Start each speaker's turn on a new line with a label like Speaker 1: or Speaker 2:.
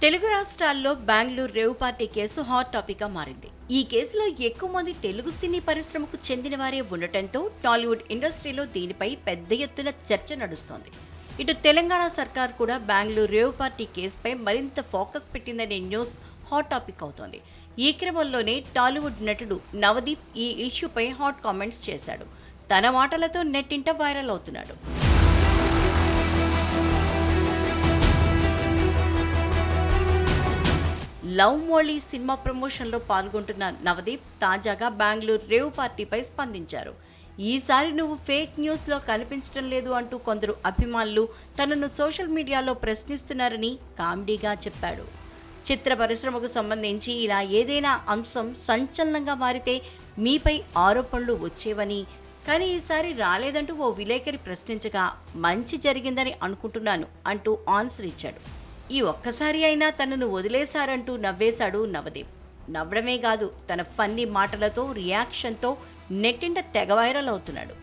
Speaker 1: తెలుగు రాష్ట్రాల్లో Bengaluru rave party case hot topic గా మారింది. ఈ కేసులో ఎక్కువ మంది తెలుగు సినీ పరిశ్రమకు చెందిన వారే ఉండటంతో టాలీవుడ్ ఇండస్ట్రీలో దీనిపై పెద్ద ఎత్తున చర్చ నడుస్తోంది. ఇటు తెలంగాణ సర్కార్ కూడా బెంగళూరు రేవ్ పార్టీ కేసుపై మరింత ఫోకస్ పెట్టిందనే న్యూస్ హాట్ టాపిక్ అవుతోంది. ఈ క్రమంలోనే టాలీవుడ్ నటుడు నవదీప్ ఈ ఇష్యూపై హాట్ కామెంట్స్ చేశాడు. తన మాటలతో నెట్టింట వైరల్ అవుతున్నాడు. లవ్ మోళీ సినిమా ప్రమోషన్లో పాల్గొంటున్న నవదీప్ తాజాగా బెంగళూరు రేవ్ పార్టీపై స్పందించారు. ఈసారి నువ్వు ఫేక్ న్యూస్లో కనిపించడం లేదు అంటూ కొందరు అభిమానులు తనను సోషల్ మీడియాలో ప్రశ్నిస్తున్నారని కామెడీగా చెప్పాడు. చిత్ర పరిశ్రమకు సంబంధించి ఇలా ఏదైనా అంశం సంచలనంగా మారితే మీపై ఆరోపణలు వచ్చేవని, కానీ ఈసారి రాలేదంటూ ఓ విలేకరి ప్రశ్నించగా మంచి జరిగిందని అనుకుంటున్నాను అంటూ ఆన్సర్ ఇచ్చాడు. ఈ ఒక్కసారి అయినా తనను వదిలేశారంటూ నవ్వేశాడు నవదీప్. నవ్వడమే కాదు, తన ఫన్నీ మాటలతో రియాక్షన్తో నెట్టింట తెగ వైరల్ అవుతున్నాడు.